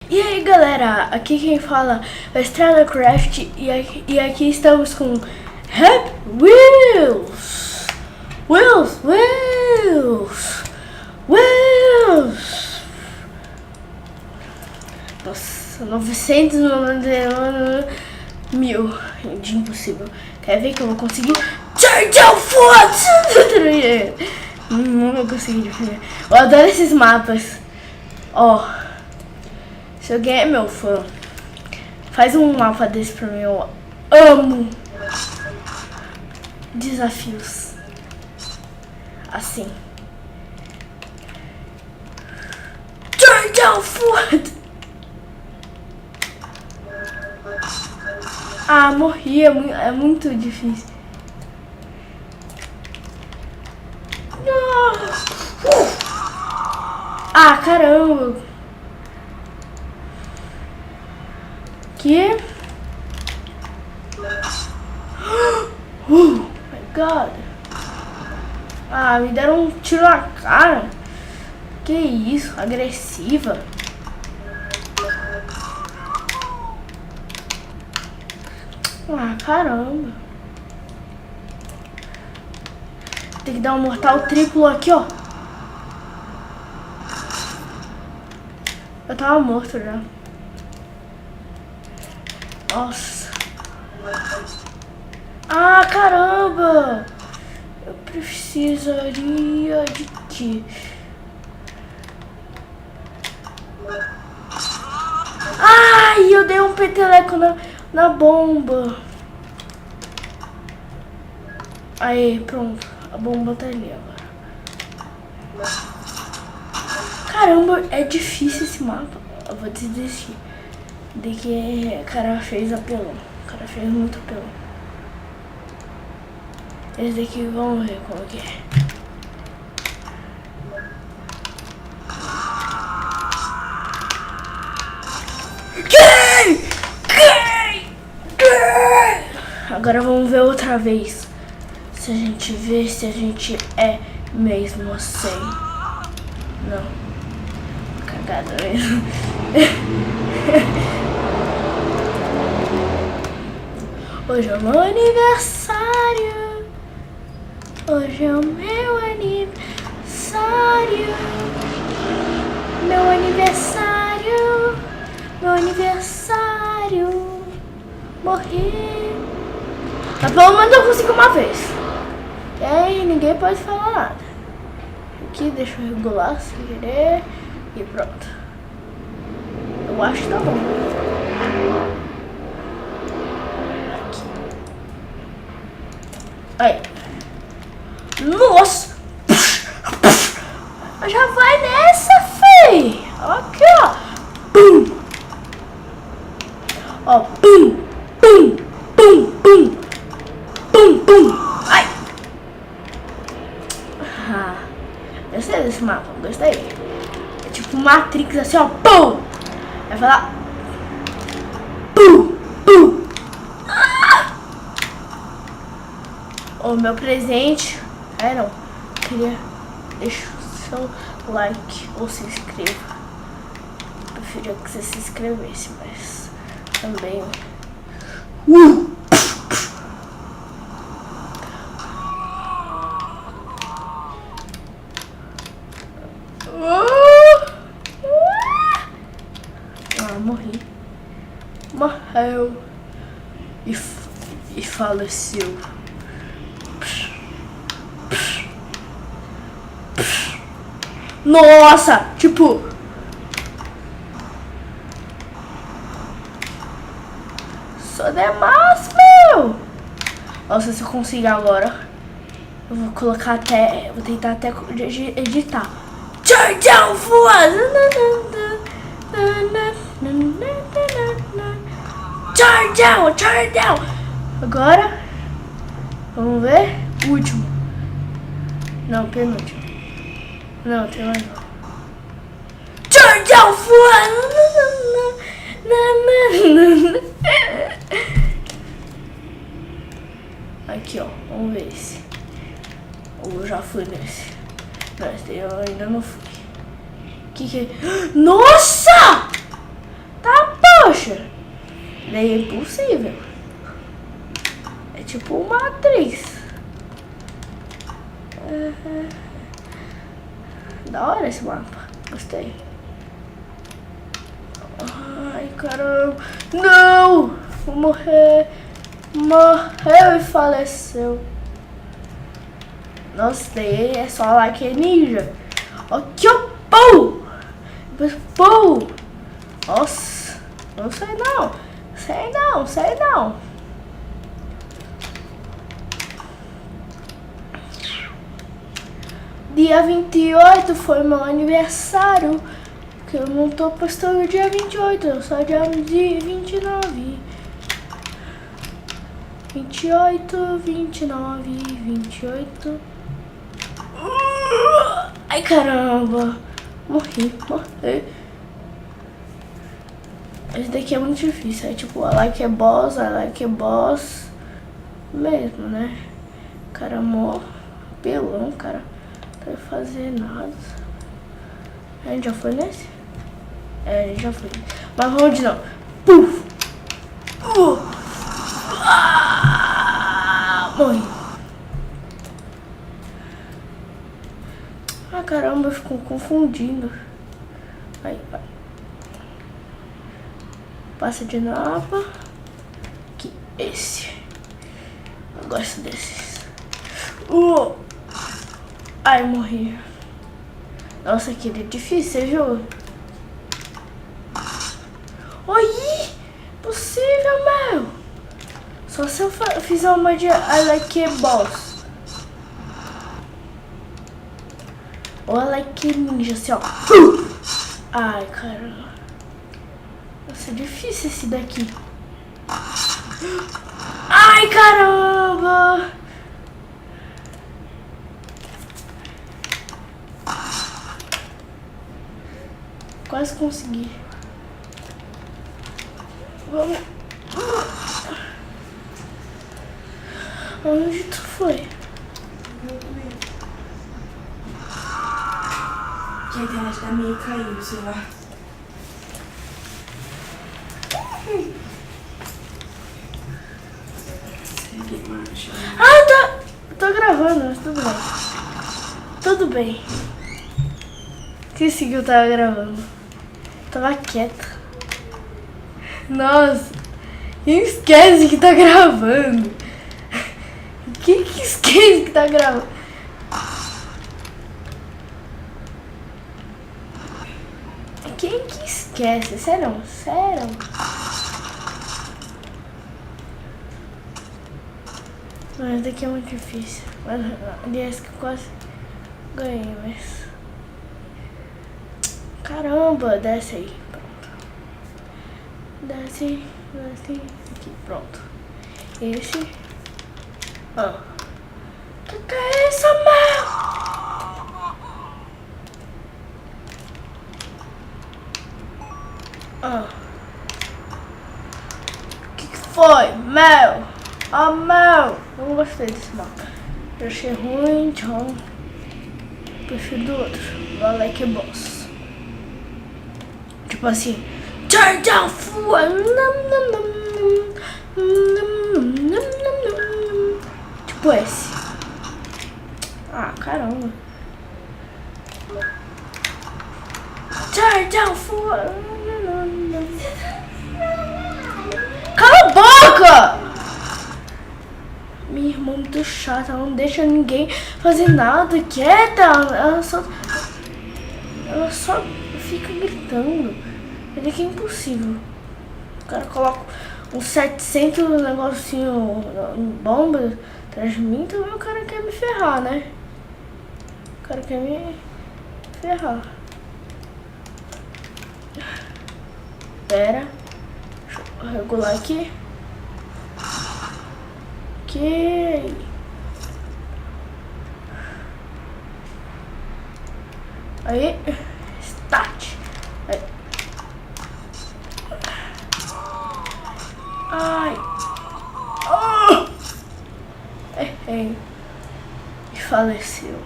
E aí galera, aqui quem fala é o StradaCraft e aqui estamos com Hot Wheels! Nossa, 999 mil de impossível. Quer ver que eu vou conseguir? Charge Foot! Não vou conseguir defender. Eu adoro esses mapas. Ó, se alguém é meu fã, faz um mapa desse pra mim. Eu amo desafios assim. Charge Foot! Ah, morri, é muito difícil. Ah, caramba. Que? My God. Ah, me deram um tiro na cara. Que isso? Agressiva. Ah, caramba. Tem que dar um mortal triplo aqui, ó. Eu tava morto já. Nossa. Ah, caramba. Eu precisaria de quê? Ai, eu dei um peteleco na bomba. Aí, pronto. A bomba tá ali agora. Caramba, é difícil esse mapa. Eu vou desistir. De que o cara fez apelão. O cara fez muito apelão. Esse daqui, vamos ver como que é. Agora vamos ver outra vez. Se a gente vê se a gente é mesmo assim. Não. Cagada mesmo. Hoje é o meu aniversário. Hoje é o meu aniversário. Meu aniversário. Meu aniversário. Morri. Mas pelo menos eu consigo uma vez. E aí ninguém pode falar nada. Aqui deixa eu regular sem querer. E pronto. Eu acho que tá bom. Aqui. Aí. Nossa! Já vai nessa, fei! Aqui, ó. Pum! Ó, pum! Pum! Pum! Pum! Pum! Pum! Ai! Ah, gostei desse mapa, gostei. É tipo Matrix, assim, ó. Pum! Vai falar. Pum! Pum! Ah! O meu presente. É, não. Queria. Deixa o seu like ou se inscreva. Preferia que você se inscrevesse, mas também. Ah, morri. Morreu. E faleceu. Nossa! Tipo. Sou demais, meu! Nossa, se eu conseguir agora. Eu vou colocar até. Vou tentar até editar. Charge Foot! Charge! Agora. Vamos ver. Último. Não, penúltimo. Não, tem mais não. Charge Foot! Aqui, ó. Vamos ver esse. Ou eu já fui nesse. Não, esse daí eu ainda não fui. Que é? Nossa! daí é impossível. É tipo uma atriz. Da hora esse mapa. Gostei. Ai, caramba. Não! Vou morrer. Morreu e faleceu. Nossa, daí é só lá que é ninja. Aqui, ó. Pum! Pum! Nossa. Não sei não. Sei não, sei não. Dia 28 foi meu aniversário. Que eu não tô postando dia 28, só dia 29. 28, 29, 28. Ai, caramba. Morri. Esse daqui é muito difícil. É tipo, a like é boss mesmo, né? Cara, mó pelão, cara. Não vai fazer nada. A gente já foi nesse? É, a gente já foi. Mas vamos de novo. Puf! Morri. Ah, caramba, eu fico confundindo. Aí, vai. Passa de napa. Aqui, esse. Eu gosto desses. Ai, morri. Nossa, aquele é difícil, você viu? Oi! Possível, meu! Só se eu fizer uma de I like boss. Ou I like ninja, assim, ó. Ai, caramba. Nossa, é difícil esse daqui. Ai, caramba! Quase consegui. Vamos. Onde tu foi? Que a internet tá meio caindo, sei lá. Segue marcha. Ah, tô gravando, mas tudo bem. Tudo bem. Esqueci que eu tava gravando. Tava quieta. Nossa. Quem esquece que tá gravando? Quem que esquece que tá gravando? Quem que esquece? Sério? Sério? Mas daqui é muito difícil. Aliás, que eu quase ganhei, mas... Caramba, desce aí. Pronto. Desce. Aqui, pronto. Esse. Ah. Que é isso, meu? Ah. Que foi, Mel? Ah, Mel. Não gostei desse mapa. Eu achei ruim, então... Prefiro do outro. Do like boss. Tipo assim... Turn down full. Tipo esse. Ah, caramba. Turn down full. Cala a boca! Minha irmã é muito chata, ela não deixa ninguém fazer nada, quieta, ela só fica gritando. Ele que é impossível. O cara coloca uns 700 negocinho bomba atrás de mim, também o cara quer me ferrar, né? O cara quer me ferrar. Pera. Deixa eu regular aqui. Ok. Aí. Start. Aí. Ai. Oh! Errei. E faleceu.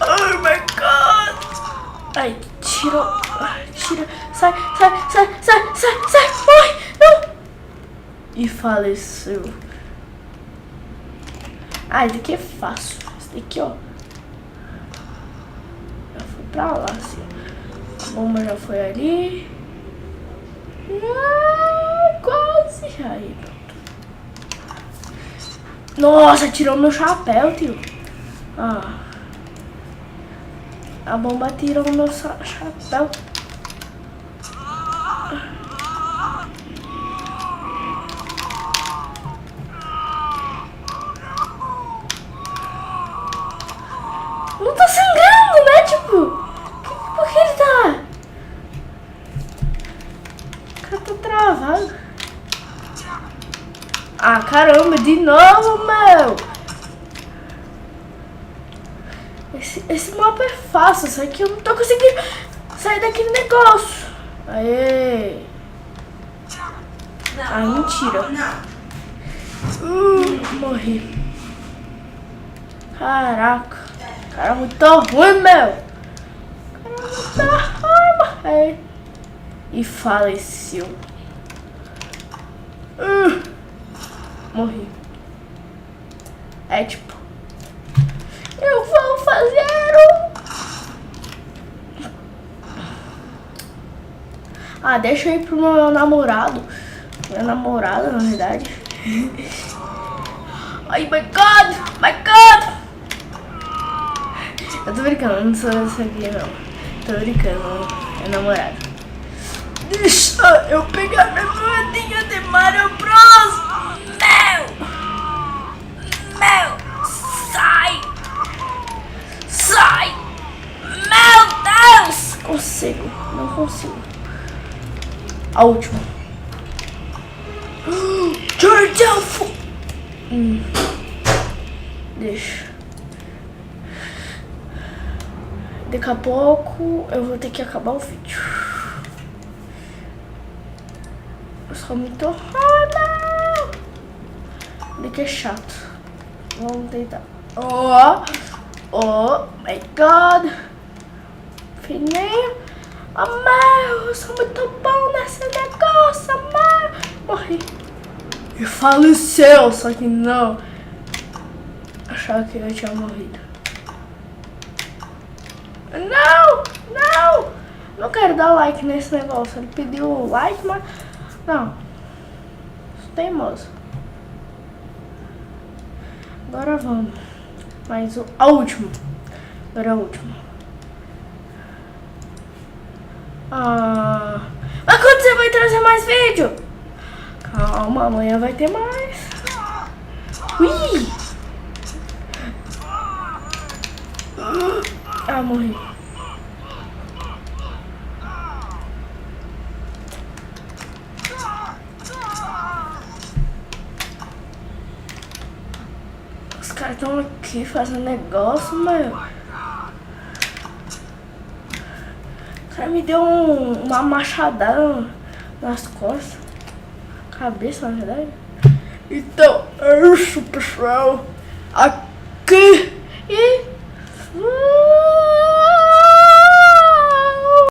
Oh my god! Ai, atirou. Tira. Sai. Morre. Não. E faleceu. Ah, esse daqui é fácil. Esse daqui, ó. Já foi pra lá, assim. A bomba já foi ali. Ah, quase. Aí, pronto. Nossa, tirou meu chapéu, tio. Ah. A bomba tirou meu chapéu. Não tá sangrando, né? Tipo, por que ele tá? O cara tá travado. Ah, caramba, de novo, meu. Esse mapa é fácil, só que eu não tô conseguindo sair daquele negócio. Aê. Ah, mentira. Morri. Caraca. Cara, muito ruim, meu. Cara, muito ruim. E faleceu. Morri. É tipo... Eu vou fazer Ah, deixa eu ir pro meu namorado. Minha namorada, na verdade. Ai, my God! My God! Eu tô brincando, eu não sou essa aqui, não. Tô brincando, é namorado. Deixa eu pegar minha moedinha de Mario Bros! Meu! Sai! Sai! Meu Deus! Consigo, não consigo. A última. Jordan! Deixa. Daqui a pouco eu vou ter que acabar o vídeo. Eu sou muito rara. Daqui é chato. Vamos tentar. Oh my God. Filhinho. Meu, eu sou muito bom nesse negócio, meu. Morri. E faleceu, só que não. Achava que eu tinha morrido. Não! Não quero dar like nesse negócio. Ele pediu like, mas... Não. Sou teimoso. Agora vamos. Mais a última. Agora a última. Mas quando você vai trazer mais vídeo? Calma, amanhã vai ter mais. Ui! Ah, morri. Os caras estão aqui fazendo negócio, meu. O cara me deu uma machadada nas costas. Cabeça, na verdade. Então, é isso, pessoal. Aqui. E...